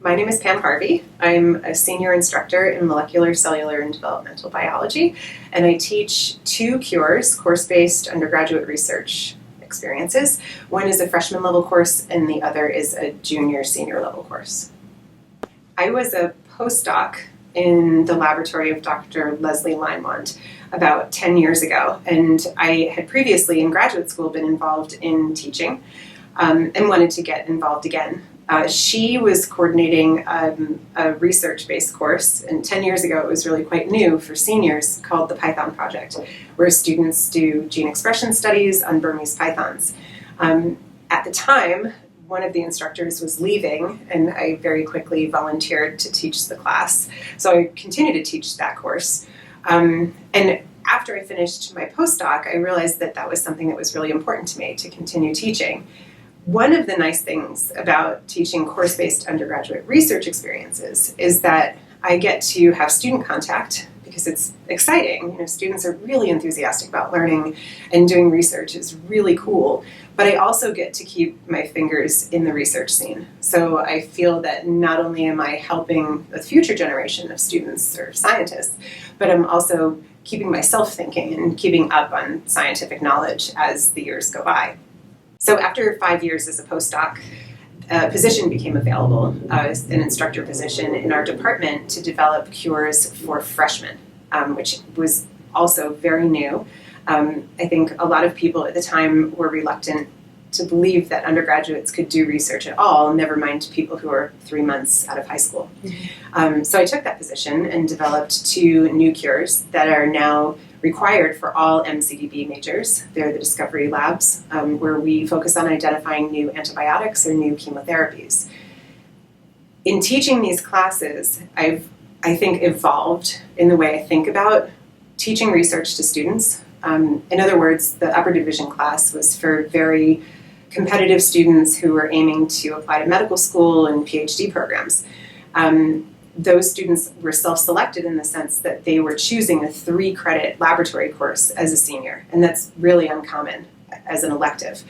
My name is Pam Harvey. I'm a senior instructor in molecular, cellular, and developmental biology, and I teach two cures, course-based undergraduate research experiences. One is a freshman level course, and the other is a junior, senior level course. I was a postdoc in the laboratory of Dr. Leslie Limewand about 10 years ago, and I had previously in graduate school been involved in teaching and wanted to get involved again. She was coordinating a research-based course, and 10 years ago it was really quite new for seniors, called the Python Project, where students do gene expression studies on Burmese pythons. At the time, one of the instructors was leaving, and I very quickly volunteered to teach the class. So I continued to teach that course. And after I finished my postdoc, I realized that that was something that was really important to me, to continue teaching. One of the nice things about teaching course-based undergraduate research experiences is that I get to have student contact because it's exciting. You know, students are really enthusiastic about learning, and doing research is really cool. But I also get to keep my fingers in the research scene. So I feel that not only am I helping the future generation of students or scientists, but I'm also keeping myself thinking and keeping up on scientific knowledge as the years go by. So after 5 years as a postdoc, a position became available, an instructor position in our department to develop cures for freshmen, which was also very new. I think a lot of people at the time were reluctant to believe that undergraduates could do research at all, never mind people who are 3 months out of high school. So I took that position and developed two new cures that are now required for all MCDB majors. They're the discovery labs, where we focus on identifying new antibiotics or new chemotherapies. In teaching these classes, I've, I think, evolved in the way I think about teaching research to students. In other words, the upper division class was for very competitive students who were aiming to apply to medical school and PhD programs. Those students were self-selected in the sense that they were choosing a 3-credit laboratory course as a senior, and that's really uncommon as an elective.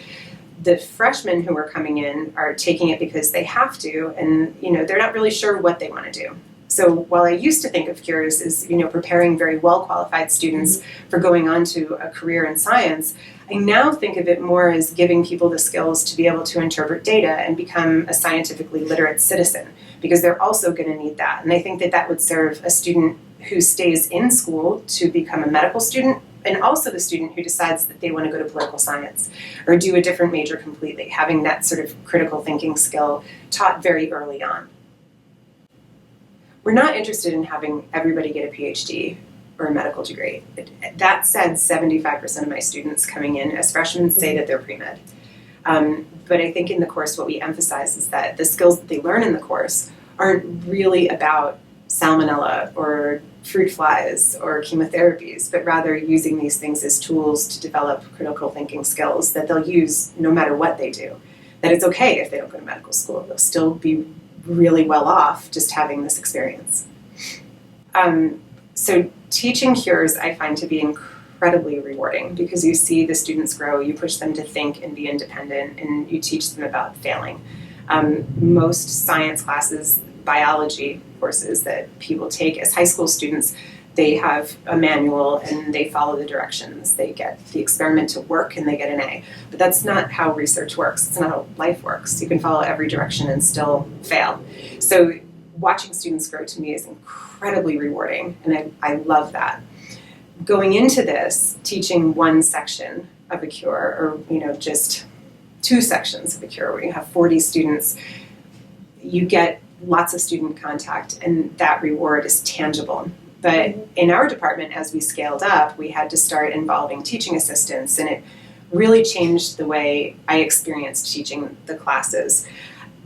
The freshmen who are coming in are taking it because they have to, and they're not really sure what they want to do. So while I used to think of cures as preparing very well-qualified students for going on to a career in science, I now think of it more as giving people the skills to be able to interpret data and become a scientifically literate citizen, because they're also going to need that. And I think that that would serve a student who stays in school to become a medical student, and also the student who decides that they want to go to political science or do a different major completely, having that sort of critical thinking skill taught very early on. We're not interested in having everybody get a PhD or a medical degree. That said, 75% of my students coming in as freshmen say that they're pre-med. But I think in the course what we emphasize is that the skills that they learn in the course aren't really about salmonella or fruit flies or chemotherapies, but rather using these things as tools to develop critical thinking skills that they'll use no matter what they do. That it's okay if they don't go to medical school. They'll still be really well off just having this experience. So teaching cures I find to be incredibly rewarding, because you see the students grow, you push them to think and be independent, and you teach them about failing. Most science classes, biology courses that people take as high school students, they have a manual and they follow the directions. They get the experiment to work and they get an A. But that's not how research works. It's not how life works. You can follow every direction and still fail. So watching students grow to me is incredibly rewarding, and I love that. Going into this, teaching one section of a cure, or just 2 sections of a cure where you have 40 students, you get lots of student contact, and that reward is tangible. But in our department, as we scaled up, we had to start involving teaching assistants, and it really changed the way I experienced teaching the classes.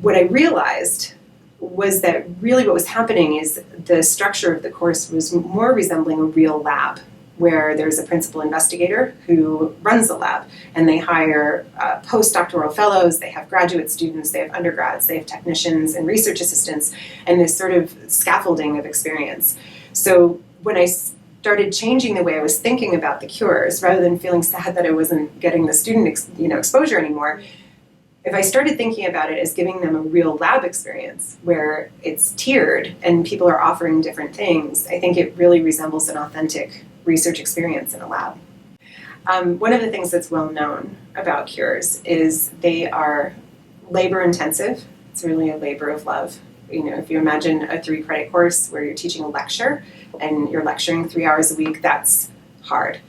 What I realized was that really what was happening is the structure of the course was more resembling a real lab, where there's a principal investigator who runs the lab, and they hire postdoctoral fellows, they have graduate students, they have undergrads, they have technicians and research assistants, and this sort of scaffolding of experience. So when I started changing the way I was thinking about the cures, rather than feeling sad that I wasn't getting the student exposure anymore, if I started thinking about it as giving them a real lab experience where it's tiered and people are offering different things, I think it really resembles an authentic research experience in a lab. One of the things that's well known about cures is they are labor intensive. It's really a labor of love. If you imagine a 3-credit course where you're teaching a lecture and you're lecturing 3 hours a week, that's hard.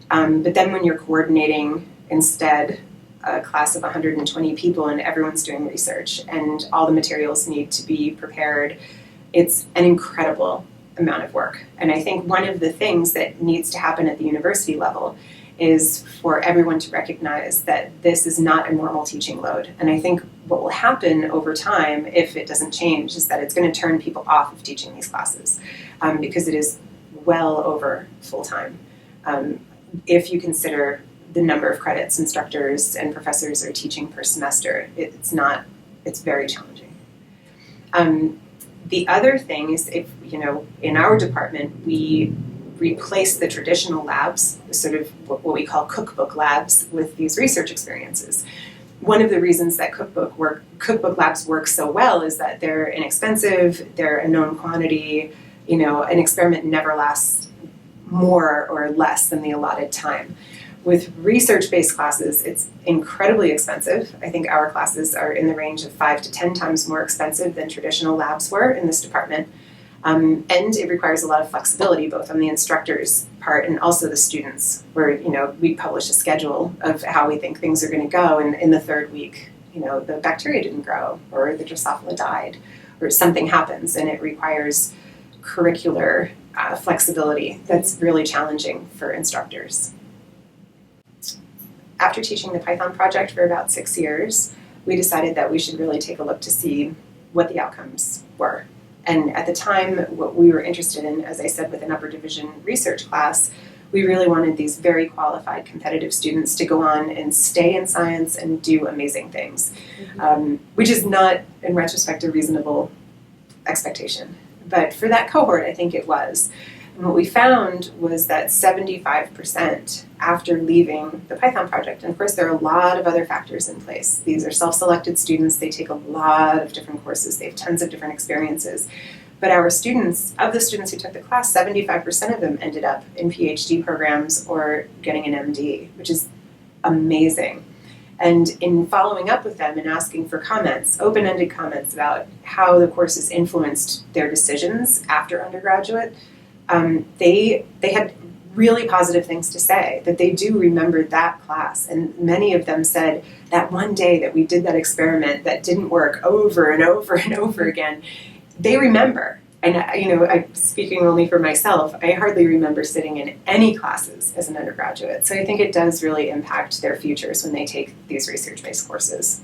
But then when you're coordinating instead a class of 120 people and everyone's doing research and all the materials need to be prepared, it's an incredible amount of work. And I think one of the things that needs to happen at the university level is for everyone to recognize that this is not a normal teaching load. And I think what will happen over time, if it doesn't change, is that it's going to turn people off of teaching these classes because it is well over full time. If you consider the number of credits instructors and professors are teaching per semester, it's very challenging. The other thing is, if in our department, we replace the traditional labs, sort of what we call cookbook labs, with these research experiences. One of the reasons that cookbook labs work so well is that they're inexpensive, they're a known quantity, an experiment never lasts more or less than the allotted time. With research-based classes, it's incredibly expensive. I think our classes are in the range of 5 to 10 times more expensive than traditional labs were in this department. And it requires a lot of flexibility, both on the instructor's part and also the students, where, we publish a schedule of how we think things are going to go, and in the 3rd week, the bacteria didn't grow, or the Drosophila died, or something happens, and it requires curricular flexibility that's really challenging for instructors. After teaching the Python project for about 6 years, we decided that we should really take a look to see what the outcomes were. And at the time, what we were interested in, as I said, with an upper division research class, we really wanted these very qualified competitive students to go on and stay in science and do amazing things, which is not, in retrospect, a reasonable expectation. But for that cohort, I think it was. And what we found was that 75% after leaving the Python project, and of course there are a lot of other factors in place. These are self-selected students, they take a lot of different courses, they have tons of different experiences. But our students, of the students who took the class, 75% of them ended up in PhD programs or getting an MD, which is amazing. And in following up with them and asking for comments, open-ended comments about how the courses influenced their decisions after undergraduate, they had really positive things to say, that they do remember that class. And many of them said that one day that we did that experiment that didn't work over and over and over again, they remember. And, I'm speaking only for myself, I hardly remember sitting in any classes as an undergraduate. So I think it does really impact their futures when they take these research-based courses.